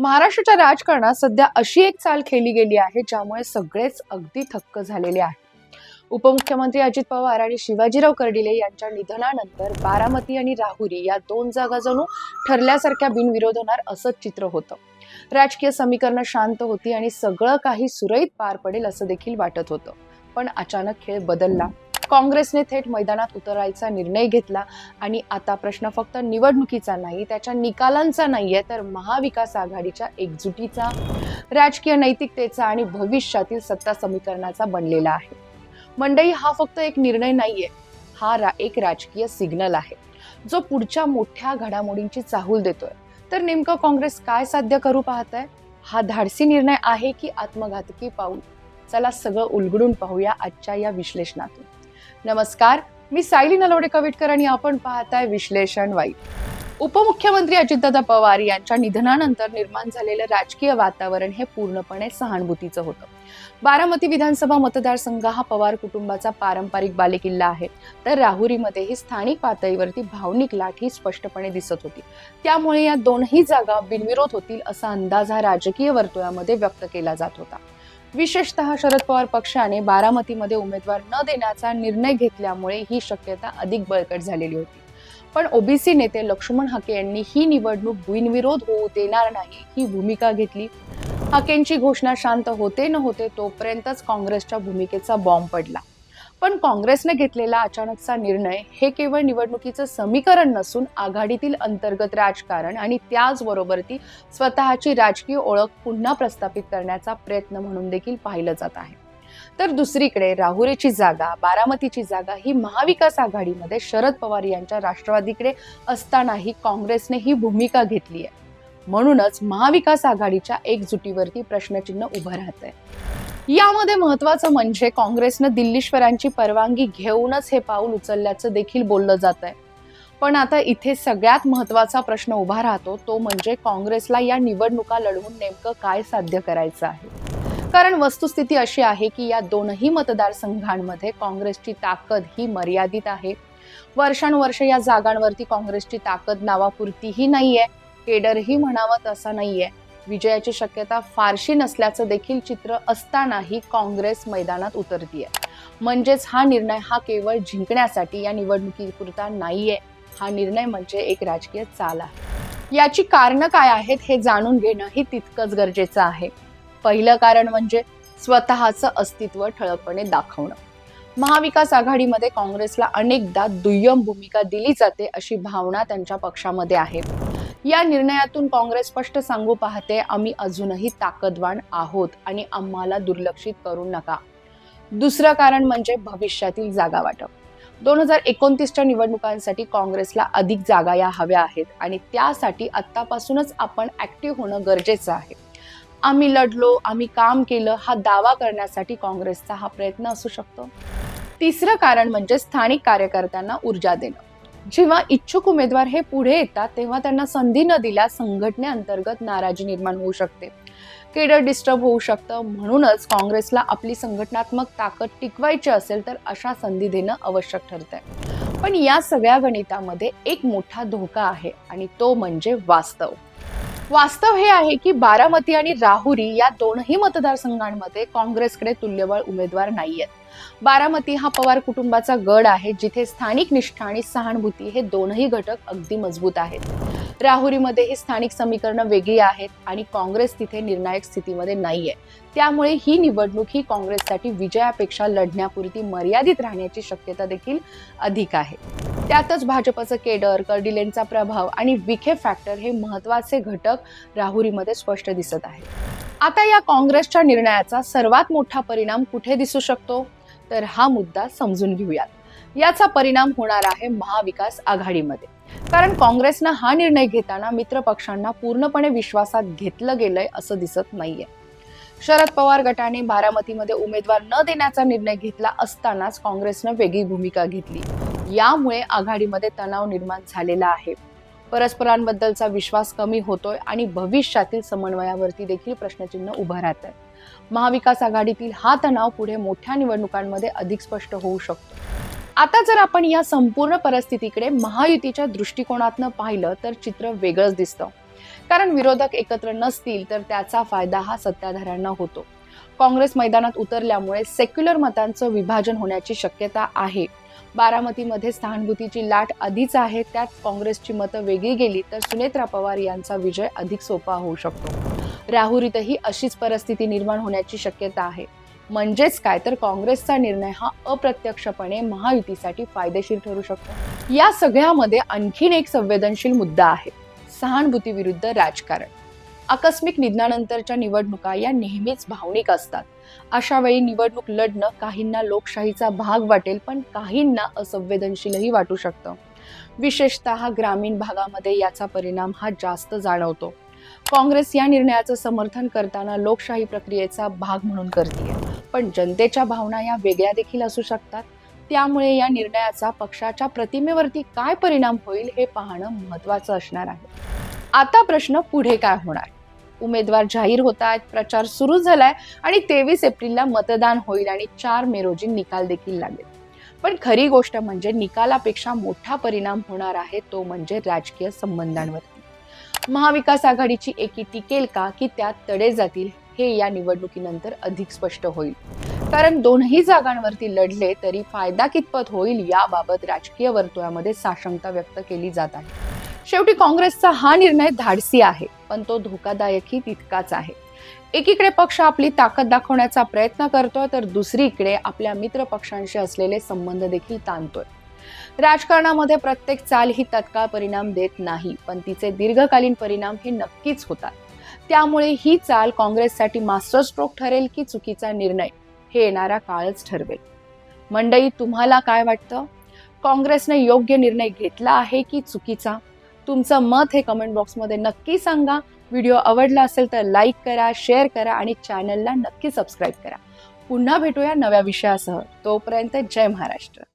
महाराष्ट्राच्या राजकारणात सध्या अशी एक चाल खेळली गेली आहे ज्यामुळे सगळेच अगदी थक्क झालेले आहेत. उपमुख्यमंत्री अजित पवार आणि शिवाजीराव कर्डिले यांच्या निधनानंतर बारामती आणि राहुरी या दोन जागा जणू ठरल्यासारख्या बिनविरोध होणार असंच चित्र होतं. राजकीय समीकरणं शांत होती आणि सगळं काही सुरळीत पार पडेल असं देखील वाटत होतं. पण अचानक खेळ बदलला. काँग्रेसने थेट मैदानात उतरायचा निर्णय घेतला आणि आता प्रश्न फक्त निवडणुकीचा नाही, त्याच्या निकालांचा नाहीये, तर महाविकास आघाडीच्या एकजुटीचा, राजकीय नैतिकतेचा आणि भविष्यातील सत्ता समीकरणाचा बनलेला आहे. मंडळी, हा फक्त एक निर्णय नाहीये, हा एक राजकीय सिग्नल आहे जो पुढच्या मोठ्या घडामोडींची चाहूल देतोय. तर नेमकं काँग्रेस काय साध्य करू पाहत आहे? हा धाडसी निर्णय आहे की आत्मघातकी पाऊल? चला सगळं उलगडून पाहूया आजच्या या विश्लेषणातून. नमस्कार, मी सायली नलवडे कविटकर आणि आपण पाहताय विश्लेषण वाई. उपमुख्यमंत्री अजितदादा पवार यांच्या निधनानंतर निर्माण झालेलं राजकीय वातावरण हे पूर्णपणे सहानुभूतीचं होतं. बारामती विधानसभा मतदारसंघ हा पवार कुटुंबाचा पारंपरिक बालेकिल्ला आहे, तर राहुरीमध्येही स्थानिक पातळीवरती भावनिक लाट ही स्पष्टपणे दिसत होती. त्यामुळे या दोनही जागा बिनविरोध होतील असा अंदाज हा राजकीय वर्तुळामध्ये व्यक्त केला जात होता. विशेषतः शरद पवार पक्षाने बारामतीमध्ये उमेदवार न देण्याचा निर्णय घेतल्यामुळे ही शक्यता अधिक बळकट झालेली होती. पण ओबीसी नेते लक्ष्मण हाके यांनी ही निवडणूक बिनविरोध होऊ देणार नाही ही भूमिका घेतली. हाकेंची घोषणा शांत होते न होते तोपर्यंतच काँग्रेसच्या भूमिकेचा बॉम्ब पडला. पण काँग्रेसने घेतलेला अचानकचा निर्णय हे केवळ निवडणुकीचं समीकरण नसून आघाडीतील अंतर्गत राजकारण आणि त्याचबरोबर ती स्वतःची राजकीय ओळख पुन्हा प्रस्थापित करण्याचा प्रयत्न म्हणून देखील पाहिलं जात आहे. तर दुसरीकडे राहुरीची जागा, बारामतीची जागा ही महाविकास आघाडीमध्ये शरद पवार यांच्या राष्ट्रवादीकडे असतानाही काँग्रेसने ही भूमिका घेतली आहे. म्हणूनच महाविकास आघाडीच्या एकजुटीवरती प्रश्नचिन्ह उभं राहत आहे. यामध्ये महत्वाचं म्हणजे काँग्रेसनं दिल्लीश्वरांची परवानगी घेऊनच हे पाऊल उचलल्याचं देखील बोललं जात आहे. पण आता इथे सगळ्यात महत्वाचा प्रश्न उभा राहतो, तो म्हणजे काँग्रेसला या निवडणुका लढवून नेमकं काय साध्य करायचं आहे. कारण वस्तुस्थिती अशी आहे की या दोनही मतदारसंघांमध्ये काँग्रेसची ताकद ही मर्यादित आहे. वर्षानुवर्ष या जागांवरती काँग्रेसची ताकद नावापुरतीही नाहीये, केडरही म्हणावं तसा नाहीये. विजयाची शक्यता फारशी नसल्याचं देखील चित्र असतानाही काँग्रेस मैदानात उतरतीये. म्हणजेच हा निर्णय हा केवळ जिंकण्यासाठी या निवडणुकीपुरता नाहीये, हा निर्णय म्हणजे एक राजकीय चाल आहे. याची कारणं काय आहेत हे जाणून घेणं ही तितकंच गरजेचं आहे. पहिलं कारण म्हणजे स्वतःचं अस्तित्व ठळकपणे दाखवणं. महाविकास आघाडीमध्ये काँग्रेसला अनेकदा दुय्यम भूमिका दिली जाते अशी भावना त्यांच्या पक्षामध्ये आहे. या निर्णयातून काँग्रेस स्पष्ट सांगू पाहते, आम्ही अजूनही ताकदवान आहोत आणि आम्हाला दुर्लक्षित करू नका. दुसरं कारण म्हणजे भविष्यातील जागा वाटप. 2029च्या निवडणुकांसाठी काँग्रेसला अधिक जागा या हव्या आहेत आणि त्यासाठी आत्तापासूनच आपण ऍक्टिव्ह होणं गरजेचं आहे. आम्ही लढलो, आम्ही काम केलं हा दावा करण्यासाठी काँग्रेसचा हा प्रयत्न असू शकतो. तिसरं कारण म्हणजे स्थानिक कार्यकर्त्यांना ऊर्जा देणं. जेव्हा इच्छुक उमेदवार हे पुढे येतात तेव्हा त्यांना संधी न दिल्यास संघटनेअंतर्गत नाराजी निर्माण होऊ शकते, केडर डिस्टर्ब होऊ शकतं. म्हणूनच काँग्रेसला आपली संघटनात्मक ताकद टिकवायची असेल तर अशा संधी देणं आवश्यक ठरतंय. पण या सगळ्या गणितामध्ये एक मोठा धोका आहे आणि तो म्हणजे वास्तव. वास्तव हे आहे की बारामती आणि राहुरी या दोनही मतदारसंघांमध्ये काँग्रेसकडे तुल्यबळ उमेदवार नाहीयेत. बारामती हा पवार कुटुंबाचा गड आहे, जिथे स्थानिक निष्ठा आणि सहानुभूती हे दोनही घटक अगदी मजबूत आहेत. राहुरीमध्ये ही स्थानिक समीकरणं वेगळी आहेत आणि काँग्रेस तिथे निर्णायक स्थितीमध्ये नाहीये. त्यामुळे ही निवडणूक ही काँग्रेससाठी विजयापेक्षा लढण्यापुरती मर्यादित राहण्याची शक्यता देखील अधिक आहे. त्यातच भाजपचं केडर, कर्डिलेंचा प्रभाव आणि विखे फॅक्टर हे महत्वाचे घटक राहुरीमध्ये स्पष्ट दिसत आहे. आता या काँग्रेसच्या निर्णयाचा सर्वात मोठा परिणाम कुठे दिसू शकतो, तर हा मुद्दा समजून घेऊयात. याचा परिणाम होणार आहे महाविकास आघाडीमध्ये. कारण काँग्रेसनं हा निर्णय घेताना मित्रपक्षांना पूर्णपणे विश्वासात घेतलं गेलंय असं दिसत नाहीये. शरद पवार गटाने बारामतीमध्ये उमेदवार न देण्याचा निर्णय घेतला असतानाच काँग्रेसनं वेगळी भूमिका घेतली. यामुळे आघाडीमध्ये तणाव निर्माण झालेला आहे. परस्परांबद्दलचा विश्वास कमी होतोय आणि भविष्यातील समन्वयावरती देखील प्रश्नचिन्ह उभं राहत आहे. महाविकास आघाडीतील हा तणाव पुढे मोठ्या निवडणुकांमध्ये अधिक स्पष्ट होऊ शकतो. आता जर आपण या संपूर्ण परिस्थितीकडे महायुतीच्या दृष्टिकोनातनं पाहिलं तर चित्र वेगळंच दिसतं. कारण विरोधक एकत्र नसतील तर त्याचा फायदा हा सत्ताधाऱ्यांना होतो. काँग्रेस मैदानात उतरल्यामुळे सेक्युलर मतांचं विभाजन होण्याची शक्यता आहे. बारामतीमध्ये सहानुभूतीची लाट आधीच आहे, त्यात काँग्रेसची मतं वेगळी गेली तर सुनेत्रा पवार यांचा विजय अधिक सोपा होऊ शकतो. राहुरीतही अशीच परिस्थिती निर्माण होण्याची शक्यता आहे. म्हणजेच काय तर काँग्रेसचा निर्णय हा अप्रत्यक्षपणे महायुतीसाठी फायदेशीर ठरू शकतो. या सगळ्यामध्ये आणखीन एक संवेदनशील मुद्दा आहे, सहानुभूती विरुद्ध राजकारण. आकस्मिक निधनानंतरच्या निवडणुका या नेहमीच भावनिक असतात. अशा वेळी निवडणूक लढणं काहींना लोकशाहीचा भाग वाटेल, पण काहींना असंवेदनशीलही वाटू शकतं. विशेषतः ग्रामीण भागामध्ये याचा परिणाम हा जास्त जाणवतो. काँग्रेस या निर्णयाचं समर्थन करताना लोकशाही प्रक्रियेचा भाग म्हणून करते, पण जनतेच्या भावना या वेगळ्या देखील असू शकतात. त्यामुळे या निर्णयाचा पक्षाच्या प्रतिमेवरती काय परिणाम होईल हे पाहणं महत्त्वाचं असणार आहे. आता प्रश्न पुढे काय होणार? उमेदवार जाहीर होत आहेत, प्रचार सुरू झालाय आणि 23 एप्रिलला मतदान होईल आणि 4 मे रोजी निकाल देखील लागेल. पण खरी गोष्ट म्हणजे निकालापेक्षा मोठा परिणाम होणार आहे तो म्हणजे राजकीय संबंधांवरती. महाविकास आघाडीची एकी टिकेल का की त्यात तडे जातील हे या निवडणुकीनंतर अधिक स्पष्ट होईल. कारण दोनही जागांवरती लढले तरी फायदा कितपत होईल याबाबत राजकीय वर्तुळामध्ये साशंकता व्यक्त केली जात आहे. शेवटी काँग्रेसचा हा निर्णय धाडसी आहे, पण तो धोकादायकही तितकाच आहे. एकीकडे पक्ष आपली ताकद दाखवण्याचा प्रयत्न करतोय तर दुसरीकडे आपल्या मित्र पक्षांशी असलेले संबंध देखील ताणतोय. राजकारणामध्ये प्रत्येक चाल ही तत्काळ परिणाम देत नाही, पण तिचे दीर्घकालीन परिणाम हे नक्कीच होतात. त्यामुळे ही चाल काँग्रेससाठी मास्टर स्ट्रोक ठरेल की चुकीचा निर्णय हे येणारा काळच ठरवेल. मंडळी, तुम्हाला काय वाटतं? काँग्रेसने योग्य निर्णय घेतला आहे की चुकीचा? तुमचं मत हे कमेंट बॉक्समध्ये नक्की सांगा. व्हिडिओ आवडला असेल तर लाईक करा, शेअर करा आणि चॅनलला नक्की सबस्क्राईब करा. पुन्हा भेटूया नव्या विषयासह. तोपर्यंत जय महाराष्ट्र.